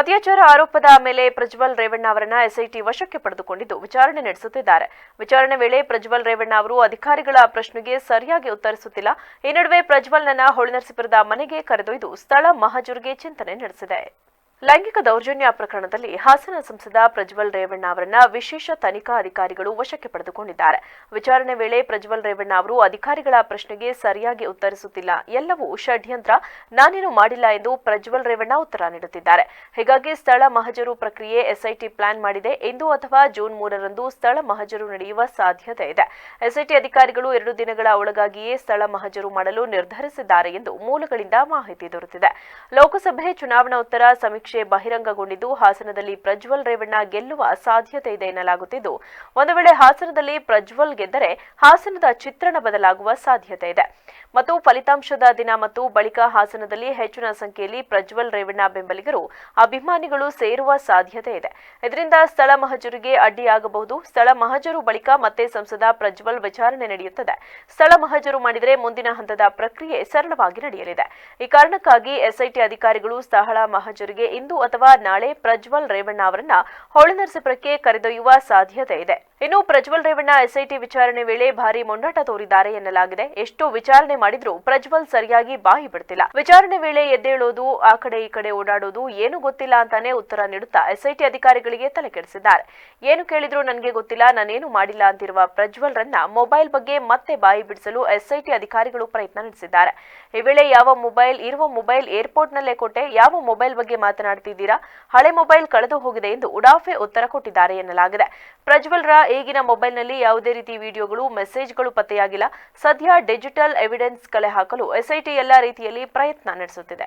ಅತ್ಯಾಚಾರ ಆರೋಪದ ಮೇಲೆ ಪ್ರಜ್ವಲ್ ರೇವಣ್ಣ ಅವರನ್ನ ಎಸ್ಐಟಿ ವಶಕ್ಕೆ ಪಡೆದುಕೊಂಡಿದ್ದು ವಿಚಾರಣೆ ನಡೆಸುತ್ತಿದ್ದಾರೆ. ವಿಚಾರಣೆ ವೇಳೆ ಪ್ರಜ್ವಲ್ ರೇವಣ್ಣ ಅವರು ಅಧಿಕಾರಿಗಳ ಪ್ರಶ್ನೆಗೆ ಸರಿಯಾಗಿ ಉತ್ತರಿಸುತ್ತಿಲ್ಲ. ಈ ನಡುವೆ ಪ್ರಜ್ವಲ್ನನ್ನ ಹೊಳೆನರಸೀಪುರದ ಮನೆಗೆ ಕರೆದೊಯ್ದು ಸ್ಥಳ ಮಹಜರ್ಗೆ ಚಿಂತನೆ ನಡೆಸಿದೆ. ಲೈಂಗಿಕ ದೌರ್ಜನ್ಯ ಪ್ರಕರಣದಲ್ಲಿ ಹಾಸನ ಸಂಸದ ಪ್ರಜ್ವಲ್ ರೇವಣ್ಣ ಅವರನ್ನ ವಿಶೇಷ ತನಿಖಾ ಅಧಿಕಾರಿಗಳು ವಶಕ್ಕೆ ಪಡೆದುಕೊಂಡಿದ್ದಾರೆ. ವಿಚಾರಣೆ ವೇಳೆ ಪ್ರಜ್ವಲ್ ರೇವಣ್ಣ ಅವರು ಅಧಿಕಾರಿಗಳ ಪ್ರಶ್ನೆಗೆ ಸರಿಯಾಗಿ ಉತ್ತರಿಸುತ್ತಿಲ್ಲ, ಎಲ್ಲವೂ ಷಡ್ಯಂತ್ರ, ನಾನೇನು ಮಾಡಿಲ್ಲ ಎಂದು ಪ್ರಜ್ವಲ್ ರೇವಣ್ಣ ಉತ್ತರ ನೀಡುತ್ತಿದ್ದಾರೆ. ಹೀಗಾಗಿ ಸ್ಥಳ ಮಹಜರು ಪ್ರಕ್ರಿಯೆ ಎಸ್ಐಟಿ ಪ್ಲಾನ್ ಮಾಡಿದೆ. ಇಂದು ಅಥವಾ ಜೂನ್ 3ರಂದು ಸ್ಥಳ ಮಹಜರು ನಡೆಯುವ ಸಾಧ್ಯತೆ ಇದೆ. ಎಸ್ಐಟಿ ಅಧಿಕಾರಿಗಳು 2 ದಿನಗಳ ಒಳಗಾಗಿಯೇ ಸ್ಥಳ ಮಹಜರು ಮಾಡಲು ನಿರ್ಧರಿಸಿದ್ದಾರೆ ಎಂದು ಮೂಲಗಳಿಂದ ಮಾಹಿತಿ ದೊರೆತಿದೆ. ಲೋಕಸಭೆ ಚುನಾವಣೋತ್ತರ ಸಮೀಕ್ಷೆ ಬಹಿರಂಗಗೊಂಡಿದ್ದು ಹಾಸನದಲ್ಲಿ ಪ್ರಜ್ವಲ್ ರೇವಣ್ಣ ಗೆಲ್ಲುವ ಸಾಧ್ಯತೆ ಇದೆ ಎನ್ನಲಾಗುತ್ತಿದ್ದು, ಒಂದು ವೇಳೆ ಹಾಸನದಲ್ಲಿ ಪ್ರಜ್ವಲ್ ಗೆದ್ದರೆ ಹಾಸನದ ಚಿತ್ರಣ ಬದಲಾಗುವ ಸಾಧ್ಯತೆ ಇದೆ ಮತ್ತು ಫಲಿತಾಂಶದ ದಿನ ಮತ್ತು ಬಳಿಕ ಹಾಸನದಲ್ಲಿ ಹೆಚ್ಚಿನ ಸಂಖ್ಯೆಯಲ್ಲಿ ಪ್ರಜ್ವಲ್ ರೇವಣ್ಣ ಬೆಂಬಲಿಗರು, ಅಭಿಮಾನಿಗಳು ಸೇರುವ ಸಾಧ್ಯತೆ ಇದೆ. ಇದರಿಂದ ಸ್ಥಳ ಮಹಜರಿಗೆ ಅಡ್ಡಿಯಾಗಬಹುದು. ಸ್ಥಳ ಮಹಜರು ಬಳಿಕ ಮತ್ತೆ ಸಂಸದ ಪ್ರಜ್ವಲ್ ವಿಚಾರಣೆ ನಡೆಯುತ್ತದೆ. ಸ್ಥಳ ಮಹಜರು ಮಾಡಿದರೆ ಮುಂದಿನ ಹಂತದ ಪ್ರಕ್ರಿಯೆ ಸರಳವಾಗಿ ನಡೆಯಲಿದೆ. ಈ ಕಾರಣಕ್ಕಾಗಿ ಎಸ್ಐಟಿ ಅಧಿಕಾರಿಗಳು ಸ್ಥಳ ಮಹಜರಿಗೆ ಇಂದು ಅಥವಾ ನಾಳೆ ಪ್ರಜ್ವಲ್ ರೇವಣ್ಣ ಅವರನ್ನ ಹೊಳೆನರಸೀಪುರಕ್ಕೆ ಕರೆದೊಯ್ಯುವ ಸಾಧ್ಯತೆ ಇದೆ. ಇನ್ನು ಪ್ರಜ್ವಲ್ ರೇವಣ್ಣ ಎಸ್ಐಟಿ ವಿಚಾರಣೆ ವೇಳೆ ಭಾರಿ ಮೊಂಡಾಟ ತೋರಿದ್ದಾರೆ ಎನ್ನಲಾಗಿದೆ. ಎಷ್ಟು ವಿಚಾರಣೆ ಮಾಡಿದ್ರೂ ಪ್ರಜ್ವಲ್ ಸರಿಯಾಗಿ ಬಾಯಿ ಬಿಡ್ತಿಲ್ಲ. ವಿಚಾರಣೆ ವೇಳೆ ಎದ್ದೇಳೋದು, ಆ ಕಡೆ ಈ ಕಡೆ ಓಡಾಡೋದು, ಏನು ಗೊತ್ತಿಲ್ಲ ಅಂತಾನೆ ಉತ್ತರ ನೀಡುತ್ತಾ ಎಸ್ಐಟಿ ಅಧಿಕಾರಿಗಳಿಗೆ ತಲೆ ಕೆಡಿಸಿದ್ದಾರೆ. ಏನು ಕೇಳಿದ್ರು ನನಗೆ ಗೊತ್ತಿಲ್ಲ, ನಾನೇನು ಮಾಡಿಲ್ಲ ಅಂತಿರುವ ಪ್ರಜ್ವಲ್ ರನ್ನ ಮೊಬೈಲ್ ಬಗ್ಗೆ ಮತ್ತೆ ಬಾಯಿ ಬಿಡಿಸಲು ಎಸ್ಐಟಿ ಅಧಿಕಾರಿಗಳು ಪ್ರಯತ್ನ ನಡೆಸಿದ್ದಾರೆ. ಈ ವೇಳೆ ಇರುವ ಮೊಬೈಲ್ ಏರ್ಪೋರ್ಟ್ನಲ್ಲೇ ಕೊಟ್ಟೆ, ಯಾವ ಮೊಬೈಲ್ ಬಗ್ಗೆ ಮಾತನಾಡ್ತಿದ್ದೀರಾ, ಹಳೆ ಮೊಬೈಲ್ ಕಳೆದು ಹೋಗಿದೆ ಎಂದು ಉಡಾಫೆ ಉತ್ತರ ಕೊಟ್ಟಿದ್ದಾರೆ ಎನ್ನಲಾಗಿದೆ. ಪ್ರಜ್ವಲ್ ರ ಈಗಿನ ಮೊಬೈಲ್ನಲ್ಲಿ ಯಾವುದೇ ರೀತಿ ವಿಡಿಯೋಗಳು, ಮೆಸೇಜ್ಗಳು ಪತ್ತೆಯಾಗಿಲ್ಲ. ಸದ್ಯ ಡಿಜಿಟಲ್ ಎವಿಡೆನ್ಸ್ ಕಲೆ ಹಾಕಲು ಎಸ್ಐಟಿ ಎಲ್ಲಾ ರೀತಿಯಲ್ಲಿ ಪ್ರಯತ್ನ ನಡೆಸುತ್ತಿದೆ.